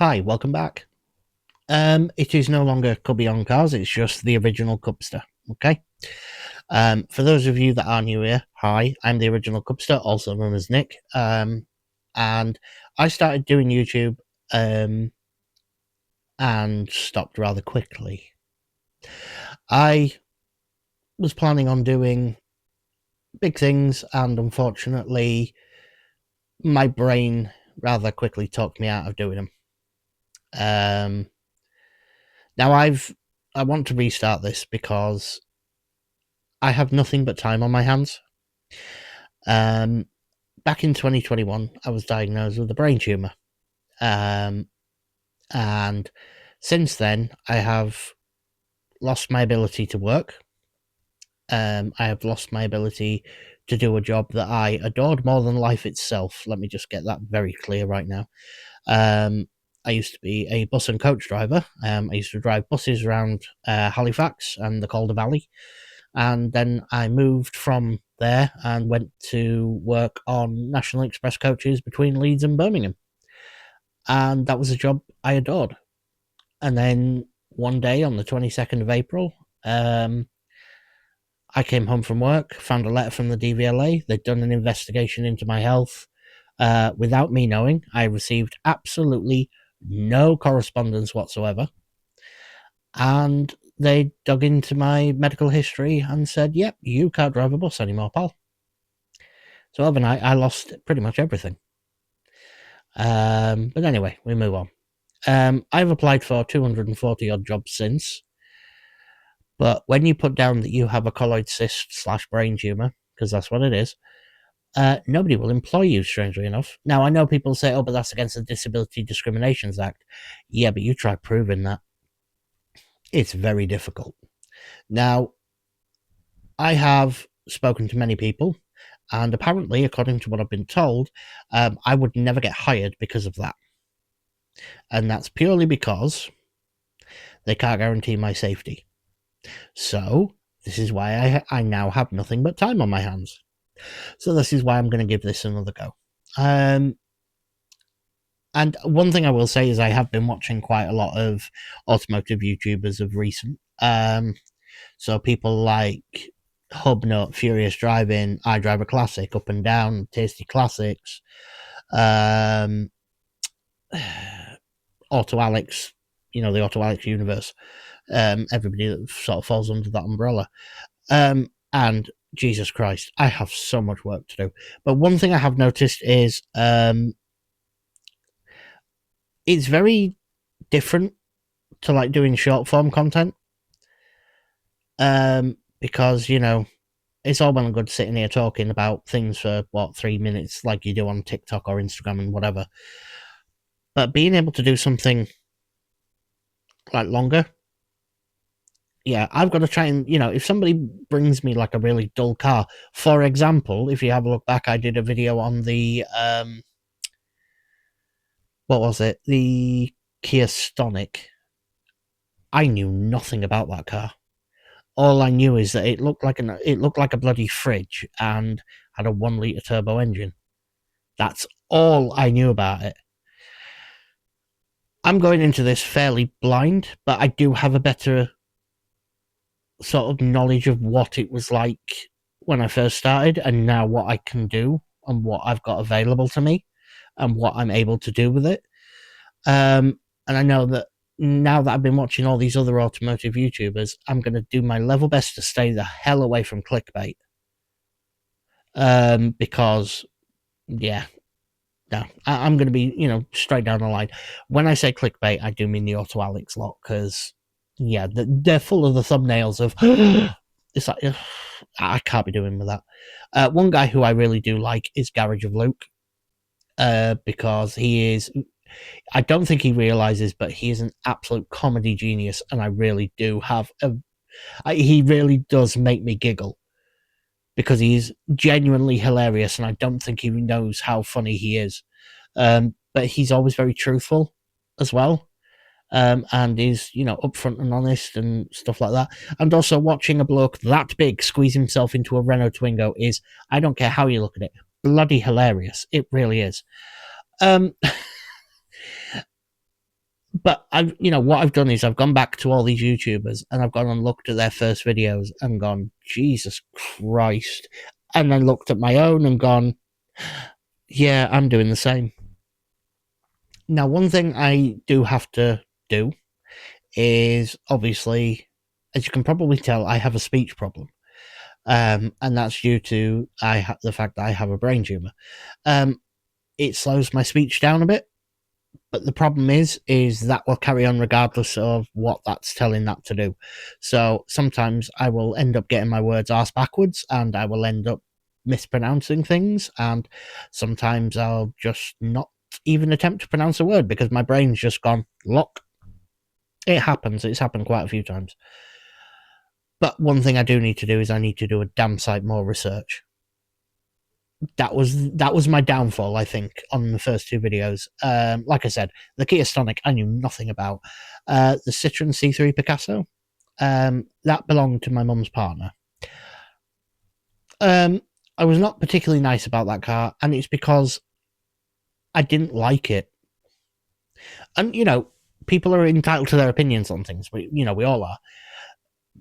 Hi, welcome back. It is no longer Cubby on Cars, it's just the original Cubster, okay? For those of you that are new here, hi, I'm the original Cubster, also known as Nick, and I started doing YouTube and stopped rather quickly. I was planning on doing big things, and unfortunately, my brain rather quickly talked me out of doing them. Now I want to restart this because I have nothing but time on my hands. Back in 2021, I was diagnosed with a brain tumor. And since then, I have lost my ability to work. I have lost my ability to do a job that I adored more than life itself. Let me just get that very clear right now. I used to be a bus and coach driver. I used to drive buses around Halifax and the Calder Valley. And then I moved from there and went to work on National Express coaches between Leeds and Birmingham. And that was a job I adored. And then one day on the 22nd of April, I came home from work, found a letter from the DVLA. They'd done an investigation into my health. Without me knowing, I received absolutely no correspondence whatsoever. And they dug into my medical history and said, yep, you can't drive a bus anymore, pal. So overnight, I lost pretty much everything. But anyway, we move on. I've applied for 240 odd jobs since. But when you put down that you have a colloid cyst / brain tumor, because that's what it is, nobody will employ you, strangely enough. Now, I know people say, oh, but that's against the Disability Discriminations Act. Yeah, but you try proving that. It's very difficult. Now, I have spoken to many people, and apparently, according to what I've been told, I would never get hired because of that. And that's purely because they can't guarantee my safety. So, this is why I now have nothing but time on my hands. So this is why I'm going to give this another go. And one thing I will say is I have been watching quite a lot of automotive YouTubers of recent. So people like Hubnut, Furious Driving, iDriver Classic, Up and Down, Tasty Classics, Auto Alex, the Auto Alex universe. Everybody that sort of falls under that umbrella. And Jesus Christ, I have so much work to do. But one thing I have noticed is it's very different to like doing short form content. Because, it's all well and good sitting here talking about things for 3 minutes like you do on TikTok or Instagram and whatever. But being able to do something like longer, yeah, I've got to try and, if somebody brings me like a really dull car, for example, if you have a look back, I did a video on the, what was it? The Kia Stonic. I knew nothing about that car. All I knew is that it looked like a bloody fridge and had a 1 litre turbo engine. That's all I knew about it. I'm going into this fairly blind, but I do have a better sort of knowledge of what it was like when I first started and now what I can do and what I've got available to me and what I'm able to do with it. And I know that now that I've been watching all these other automotive YouTubers, I'm going to do my level best to stay the hell away from clickbait. Because, yeah, no, I'm going to be, straight down the line. When I say clickbait, I do mean the Auto Alex lot, because, yeah, they're full of the thumbnails of, it's like, I can't be doing with that. One guy who I really do like is Garage of Luke, because he is, I don't think he realizes, but he is an absolute comedy genius, and I really do have he really does make me giggle because he's genuinely hilarious, and I don't think he knows how funny he is. But he's always very truthful as well, and is upfront and honest and stuff like that. And also watching a bloke that big squeeze himself into a Renault Twingo is, I don't care how you look at it, bloody hilarious. It really is. But what I've done is I've gone back to all these YouTubers and I've gone and looked at their first videos and gone, Jesus Christ. And then looked at my own and gone, yeah, I'm doing the same. Now, one thing I do have to do is, obviously, as you can probably tell, I have a speech problem. And that's due to the fact that I have a brain tumor. It slows my speech down a bit. But the problem is that will carry on regardless of what that's telling that to do. So sometimes I will end up getting my words arse backwards and I will end up mispronouncing things. And sometimes I'll just not even attempt to pronounce a word because my brain's just gone, lock. It happens. It's happened quite a few times. But one thing I do need to do is I need to do a damn sight more research. That was my downfall, I think, on the first two videos. Like I said, the Kia Stonic I knew nothing about. The Citroen C3 Picasso, that belonged to my mum's partner. I was not particularly nice about that car, and it's because I didn't like it. And, people are entitled to their opinions on things. We all are.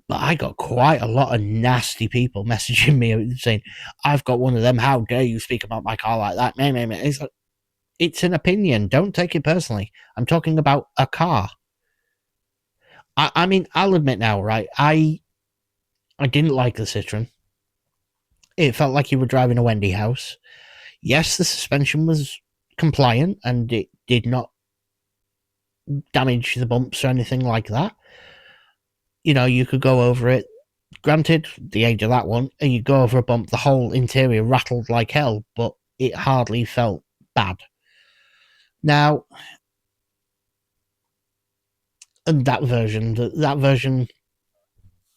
But I got quite a lot of nasty people messaging me saying, I've got one of them. How dare you speak about my car like that? It's like, it's an opinion. Don't take it personally. I'm talking about a car. I mean, I'll admit now, right? I didn't like the Citroen. It felt like you were driving a Wendy house. Yes, the suspension was compliant and it did not damage the bumps or anything like that. You could go over it. Granted, the age of that one, and you go over a bump, the whole interior rattled like hell, but it hardly felt bad. Now, and that version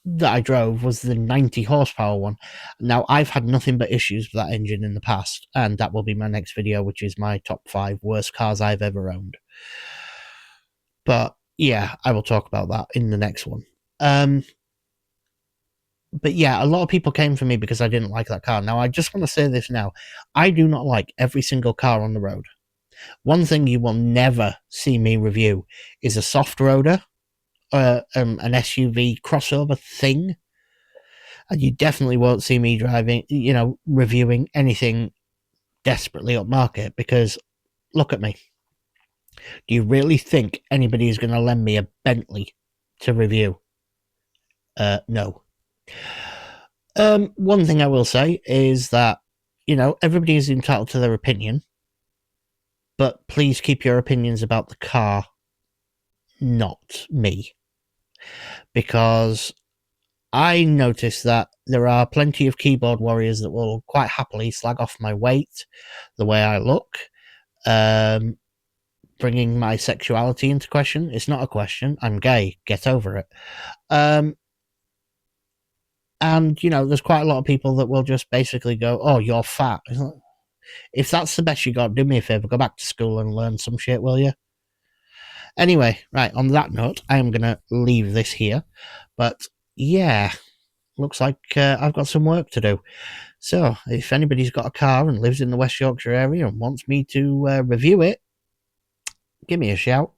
that I drove was the 90 horsepower one. Now, I've had nothing but issues with that engine in the past, and that will be my next video, which is my top 5 worst cars I've ever owned. But yeah, I will talk about that in the next one. But yeah, a lot of people came for me because I didn't like that car. Now, I just want to say this now. I do not like every single car on the road. One thing you will never see me review is a soft roader, an SUV crossover thing. And you definitely won't see me reviewing anything desperately upmarket because, look at me. Do you really think anybody is going to lend me a Bentley to review? No. One thing I will say is that, everybody is entitled to their opinion, but please keep your opinions about the car, not me. Because I noticed that there are plenty of keyboard warriors that will quite happily slag off my weight, the way I look, bringing my sexuality into question. It's not a question. I'm gay. Get over it. And, there's quite a lot of people that will just basically go, oh, you're fat. If that's the best you got, do me a favour, go back to school and learn some shit, will you? Anyway, right, on that note, I am going to leave this here. But, yeah, looks like I've got some work to do. So, if anybody's got a car and lives in the West Yorkshire area and wants me to review it, give me a shout.